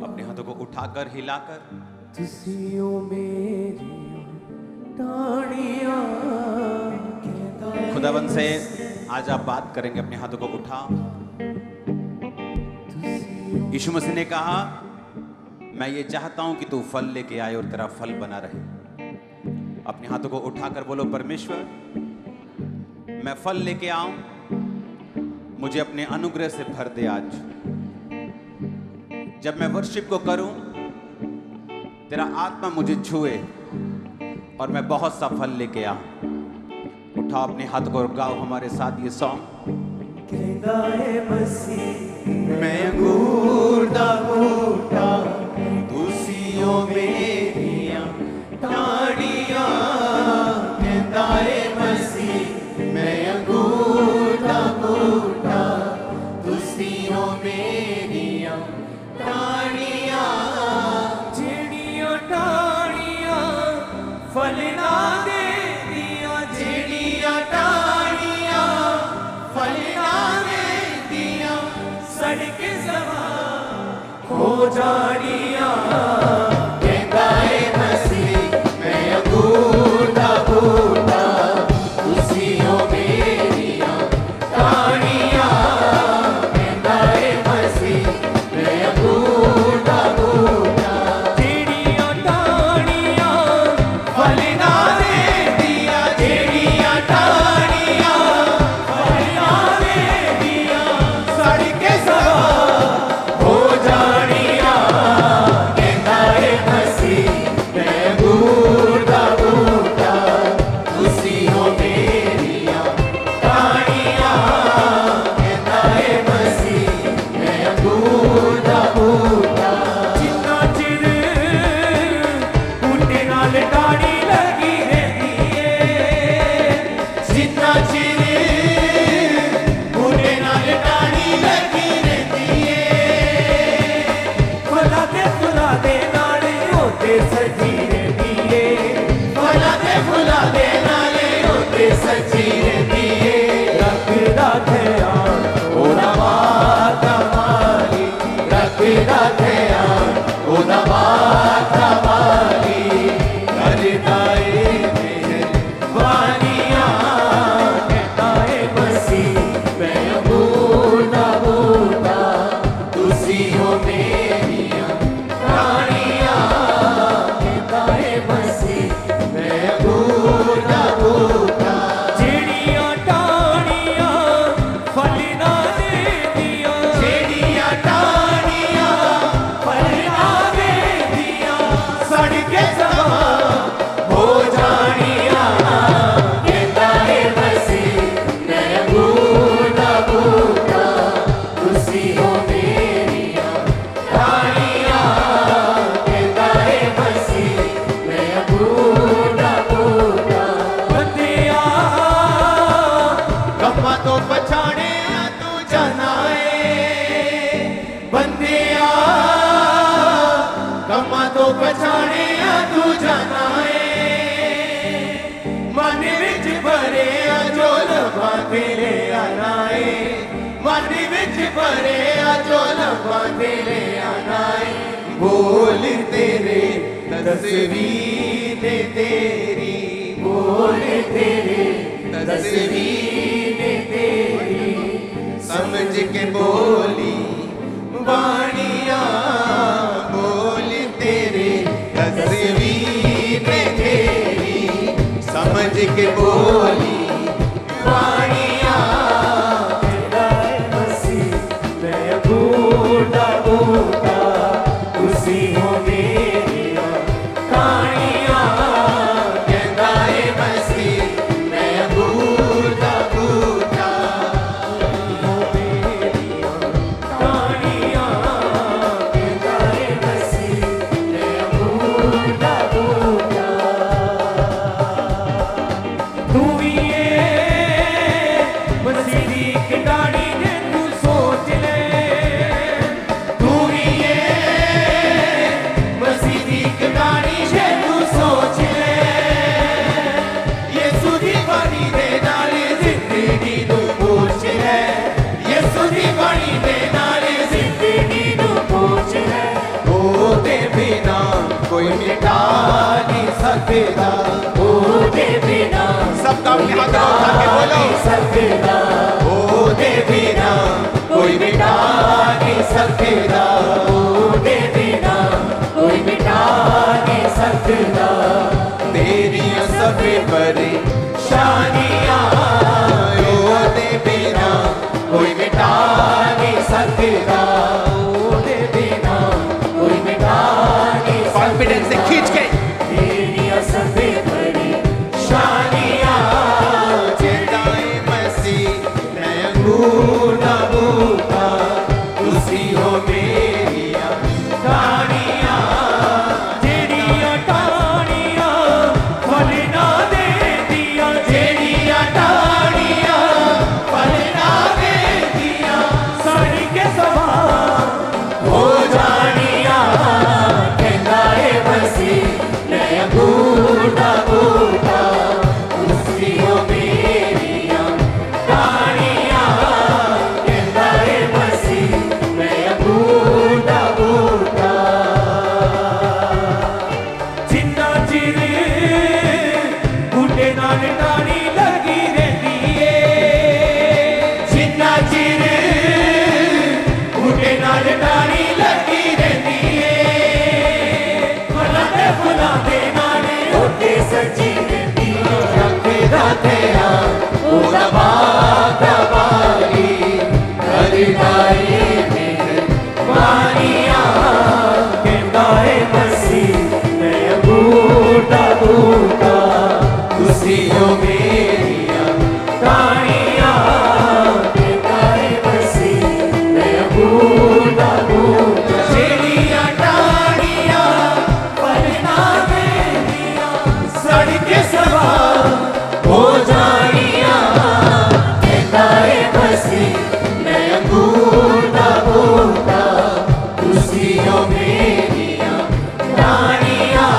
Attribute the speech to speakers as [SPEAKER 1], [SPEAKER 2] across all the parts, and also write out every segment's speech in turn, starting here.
[SPEAKER 1] अपने हाथों को उठाकर हिलाकर खुदावन से आज आप बात करेंगे। अपने हाथों को उठा। यीशु मसीह ने कहा, मैं ये चाहता हूं कि तू फल लेके आए और तेरा फल बना रहे। अपने हाथों को उठाकर बोलो, परमेश्वर मैं फल लेके आऊं, मुझे अपने अनुग्रह से भर दे। आज जब मैं वर्शिप को करूं, तेरा आत्मा मुझे छुए और मैं बहुत सा फल लेके आऊं। उठा अपने हाथ को और गाओ हमारे साथ ये सॉन्ग। मैं अंगूर दा बूटा, तुसियो मेरियां डाड़ियां। कहंदा है मसीह, मैं अंगूर दा बूटा, तुसियो मेरियां डाड़ियां।
[SPEAKER 2] जेड़ियां डाड़ियां फल ना दे दिया,
[SPEAKER 1] जेड़ियां डाड़ियां फल ना दे दिया,
[SPEAKER 2] सड़क जवा हो जाड़ियां।
[SPEAKER 1] कहंदा है मसीह, मैं अंगूर दा बूटा, तुसियो मेरियां डाड़ियां। कहंदा है मसीह, मैं अंगूर दा बूटा,
[SPEAKER 2] जेड़ियां डाड़ियां
[SPEAKER 1] फल ना दे दिया। जेड़ियां डाड़ियां फल ना दे दिया, सड़ के सवा हो जाड़ियां। कहंदा है मसीह, मैं अंगूर दा बूटा, तुसियो मेरियां डाड़ियां। कहंदा है मसीह, मैं अंगूर दा बूटा।
[SPEAKER 2] जिन्ना चिर बूटे नाल डाड़ी लगी रहती है,
[SPEAKER 1] जितना चिर बूटे नाल डाली लगी रहती है,
[SPEAKER 2] फला दे नाले होते सजी रहती है।
[SPEAKER 1] फुला दे नाले होते सजी रहती है।
[SPEAKER 2] रखदा ध्यान
[SPEAKER 1] ओदा माता माली, रखदा ध्यान ओदा माता माली, करदा ए मेहरबानियां। कहंदा है मसीह, मैं अंगूर दा बूटा, तुसियो मेरियां डाड़ियां। कहंदा है मसीह, मैं अंगूर दा बूटा,
[SPEAKER 2] जेड़ियां डाड़ियां फल ना दे दिया,
[SPEAKER 1] जेड़ियां डाड़ियां फल ना दे दिया, सड़ के सवा हो जाड़ियां। कहंदा है मसीह, मैं अंगूर दा बूटा, तुसियो मेरियां डाड़ियां। कहंदा है मसीह, मैं अंगूर दा बूटा।
[SPEAKER 2] बंदिया
[SPEAKER 1] कम्मां तो पछाणे तू जाना है, बंदिया कम्मां तो पछाणे तू जाना है। मन विच भरे जो लफा तेरे आना है, मन विच भरे जो लफा तेरे आना है। बोल तेरे तस्वीर तेरी, बोल तेरे तस्वीर तेरी, समझ के बोली वाणियां। बोल तेरे तस्वीर तेरी, समझ के बोली वाणियां।
[SPEAKER 2] कहंदा है मसीह, मैं अंगूर दा बूटा, तुसी हो मेरियां डाड़ियां।
[SPEAKER 1] कहंदा है मसीह, मैं अंगूर दा बूटा,
[SPEAKER 2] हो मेरियां डाड़ियां। कहंदा है मसीह, मैं अंगूर दा बूटा, तू भी
[SPEAKER 1] कोई मिटा नहीं सकता,
[SPEAKER 2] ओदे बिना
[SPEAKER 1] सबका अपने हाथ को उठा के बोलो,
[SPEAKER 2] सकता,
[SPEAKER 1] ओदे बिना कोई मिटा नहीं सकता,
[SPEAKER 2] ओदे बिना कोई मिटा नहीं सकता,
[SPEAKER 1] तेरी सभी परेशानियां, ओदे बिना कोई मिटा नहीं सकता,
[SPEAKER 2] ओदे बिना कोई मिटा नहीं सकता,
[SPEAKER 1] कॉन्फिडेंस से खींच के
[SPEAKER 2] तेरी सभी परेशानियां,
[SPEAKER 1] चेताए मसीह मैं अंगूर ना बूटा, तुसी हो मेरिया
[SPEAKER 2] टाणियां, जेड़ियां टाणियां फल ना देंदियां, जेड़ियां टाणियां फल ना देंदियां, सड़ के सवार हो जानियां, कहंदा है मसीह मैं अंगूर दा बूटा, तुसी हो मेरियां टाणियां, कहंदा है मसीह मैं अंगूर दा बूटा, जिन्ना चिर बूटे नाल टाणी लगी रहंदी ए, जिन्ना चिर बूटे नाल टाणी लगी रहंदी ए, फुलां दे नाल ओटे सजी रहंदी ए, रखदा तेरा ओदा बागा बारी करदा ए मेरे बानियां, कहंदा है मसीह मैं अंगूर दा बूटा, तुसी हो मेरियां टाणियां, कहंदा है मसीह मैं अंगूर दा बूटा, जेड़ियां टाणियां फल ना देंदियां, सड़ के सवार हो जानियां, कहंदा है मसीह मैं अंगूर दा बूटा, तुसी हो मेरियां टाणियां,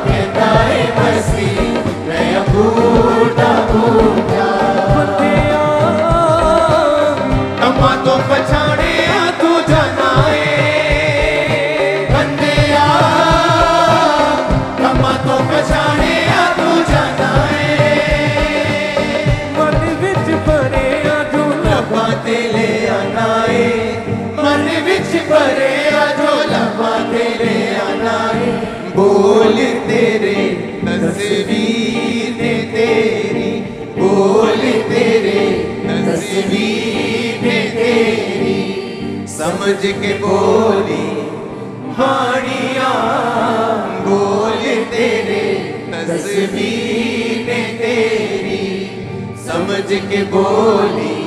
[SPEAKER 2] कहंदा है मसीह मैं अंगूर दा बूटा,
[SPEAKER 1] तमा तो पछाणे तू जनाए,
[SPEAKER 2] बंदिया तमा तो पछाणे तू जनाए, मन विच भरे जो लबां ते ले आना ए, मन विच भरे जो लबां ते ले आना ए,
[SPEAKER 1] बोल तेरे तस्वीर ने तेरी, बोल तेरे तस्वीर ने तेरी, समझ के बोली
[SPEAKER 2] बाणियां,
[SPEAKER 1] बोल तेरे तस्वीर ने तेरी, समझ के बोली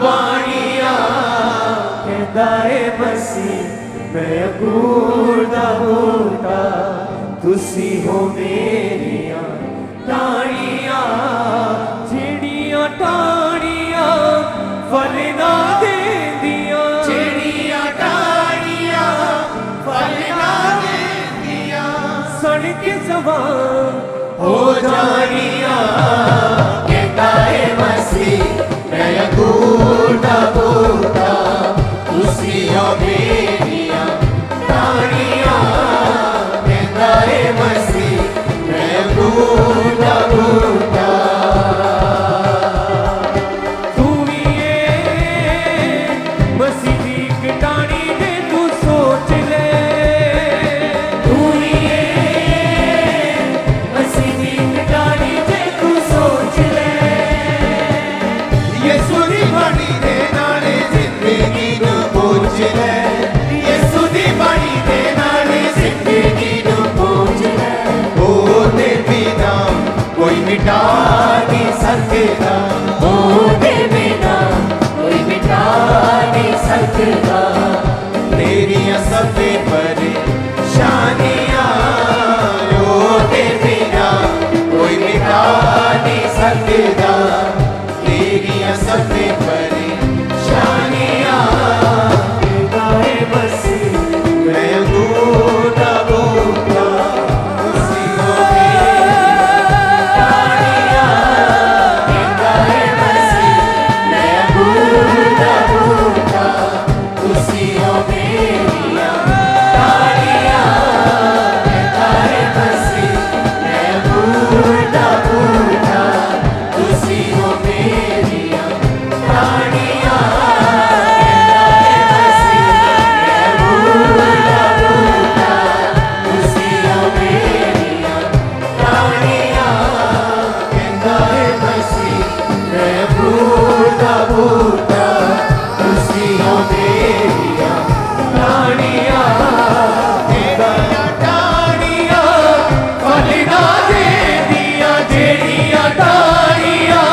[SPEAKER 2] बाणियां, कहंदा है मसीह मैं अंगूर दा बूटा, तुसी हो मेरियां टाणियां, जेड़ियां टाणियां फल ना देंदियां, जेड़ियां टाणियां फल ना देंदियां, सड़ के सवार हो जानियां, कहंदा है मसीह मैं अंगूर दा बूटा, तुसी हो मेरियां टाणियां, कहंदा है मसीह मैं अंगूर दा बूटा, तू भी ए मसीह दी इक टाणी दे तू सोच ले, तू भी ए मसीह दी इक टाणी दे तू सोच ले,
[SPEAKER 1] यीशु दी बाणी दे नाले जिंदगी नू पूछ ले,
[SPEAKER 2] यीशु दी बाणी दे नाल जिंदगी नू पूछ ले,
[SPEAKER 1] ओदे बिना कोई मिटा नहीं सकता,
[SPEAKER 2] ओदे बिना कोई मिटा नहीं सकता,
[SPEAKER 1] तेरी सभी परेशानियां, ओदे बिना कोई मिटा नहीं सकता, तेरी सभी परेशानियां,
[SPEAKER 2] कहंदा है मसीह
[SPEAKER 1] मैं अंगूर दा बूटा, तुसी हो
[SPEAKER 2] टाणियां, कहंदा है मसीह मैं अंगूर दा बूटा, तुसी हो मेरियां टाणियां, का बूटा खुशियों मेरिया टाणियां तेरियां टाणियां फल ना दे दिया जेड़ियां टाणियां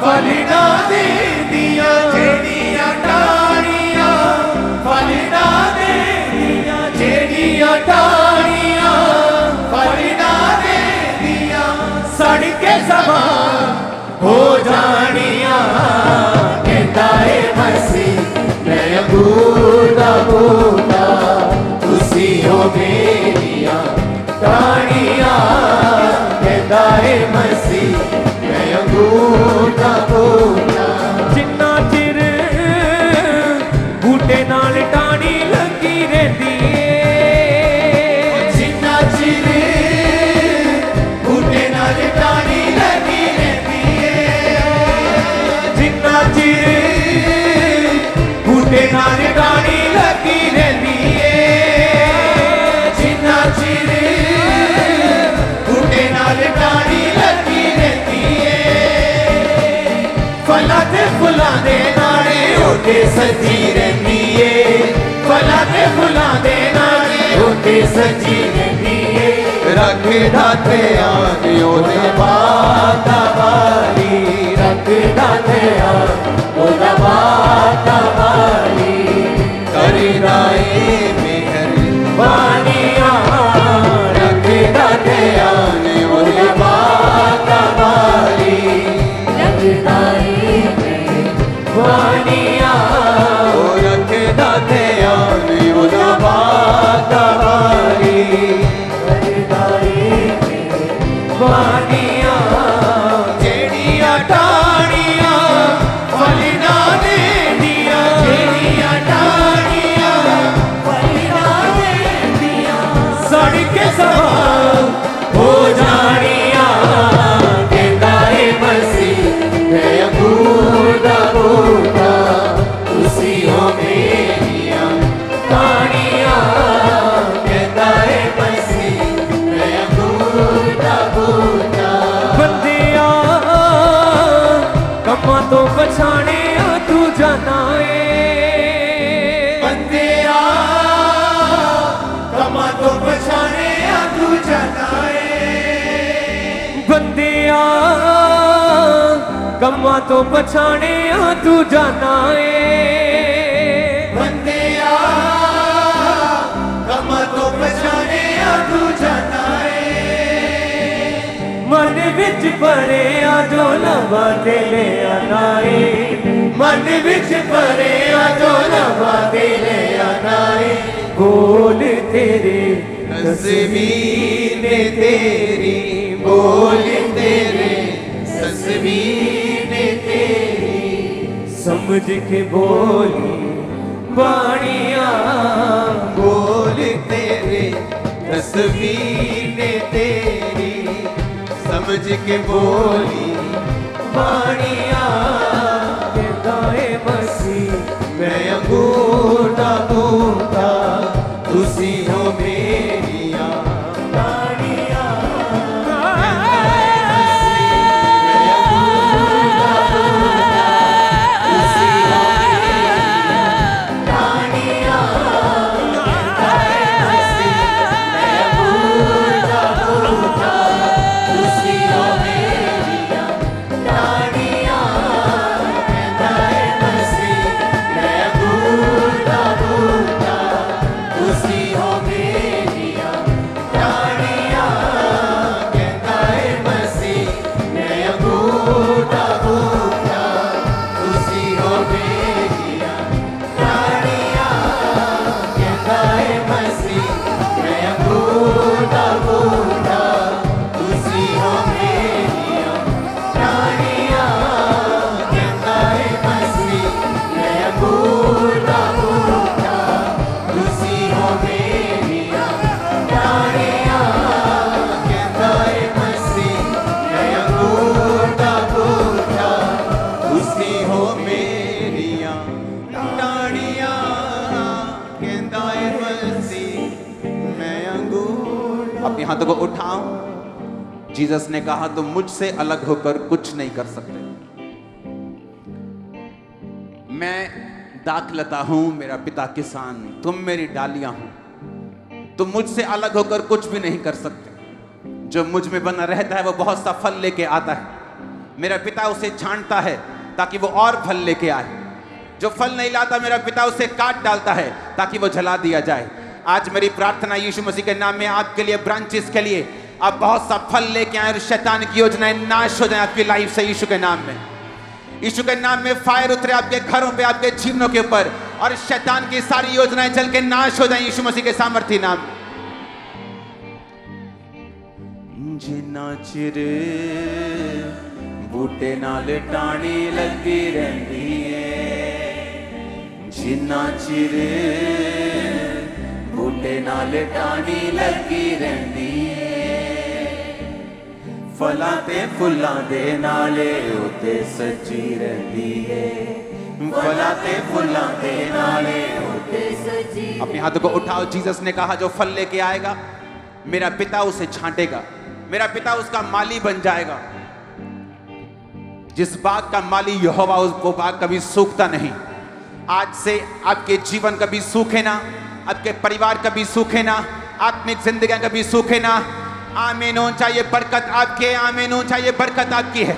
[SPEAKER 2] फल ना दे दिया जेड़ियां टाणियां फल ना दे दिया जेड़ियां टाणियां फल ना दे दिया सड़ के सवार हो जानिया कहता है मसीह मैं अंगूर दा बूटा तुसी हो मेरिया टाणियां कहता है मसीह मैं अंगूर दा बूटा जिन्ना चिर बूटे नाल टाणी लगी रहंदी है जिन्ना चिर बूटे नाल टाणी लगी जिन्ना चिर बूटे नाल टाणी लगी रहंदी है जिन्ना चिर बूटे नाल टाणी लगी रहंदी है फलां ते फुलां दे नाले ओते सजी रहंदी है फलां ते फुलां दे नाले ओते सजी रहंदी है रखदा ते आन ओदे बाता वाली रखदा ते आन ओदा बाता वाली करीदा ए मेहर बानियां रखदा ते आन ओदे बाता वाली रखदा ए मेहर बानियां ओ रखदा ते आन ओदा बाता वाली बानियां जेड़ियां टाणियां फल ना दे दिया जेड़ियां टाणियां फल ना दे दिया सड़ के सवार हो जानिया कहता है मसीह मैं अंगूर दा बूटा तुसी हो मेरिया टाणियां कहता है मसीह मैं अंगूर दा बूटा बंदिया कम्मां तो पछाणे तू जाना है बंदिया कम्मां तो पछाणे तू जाना है बंदिया कम्मां तो पछाणे तू जाना है बंदिया कम्मां तो पछाणे तू जाना है मन विच भरे जो लवा दे ले आना है मन विच भरे जो लवा दे ले आना है बोल तेरे तस्वीर ने तेरी बोल तेरे तस्वीर ने तेरी समझ के बोली बाणियां बोल तेरे तस्वीर ने तेरी समझ के बोली बाणियां कहता है मसीह मैं अंगूर दा बूटा तुसी हो मेरिया टाणियां
[SPEAKER 1] अपने हाथों को उठाओ। जीसस ने कहा तुम मुझसे अलग होकर कुछ नहीं कर सकते। मैं दाखलता हूं, मेरा पिता किसान, तुम मेरी डालियां हो। तुम मुझसे अलग होकर कुछ भी नहीं कर सकते। जो मुझ में बना रहता है वो बहुत सा फल लेके आता है। मेरा पिता उसे छांटता है ताकि वो और फल लेके आए। जो फल नहीं लाता मेरा पिता उसे काट डालता है ताकि वो जला दिया जाए। आज मेरी प्रार्थना यीशु मसीह के नाम में आपके लिए, ब्रांचेस के लिए, आप बहुत सा फल लेके आए और शैतान की योजनाएं नाश हो जाए आपकी लाइफ से यीशु के नाम में। यीशु के नाम में फायर उतरे आपके घरों पे, आपके जीवनों के ऊपर, और शैतान की सारी योजनाएं जल के नाश हो जाएं यीशु मसीह के सामर्थी नाम में। जिन्ना चिर बूटे नाल टाणी लगी रहंदी है, जिन्ना चिर बूटे नाल टाणी लगी रहंदी है, फलां ते फुल्लां दे नाले उते सच्ची रहंदी है, फलां ते फुल्लां दे नाले उते सच्ची। अपने हाथों को उठाओ। जीसस ने कहा जो फल लेके आएगा मेरा पिता उसे छांटेगा, मेरा पिता उसका माली बन जाएगा। जिस बाग का माली यहोवा, वो बाग कभी सूखता नहीं। आज से आपके जीवन कभी सूखे ना, आपके परिवार कभी सूखे ना, आत्मिक जिंदगी कभी सूखे ना। आमीन हो, चाहिए बरकत आपके, आमीन हो, चाहिए बरकत आपकी है।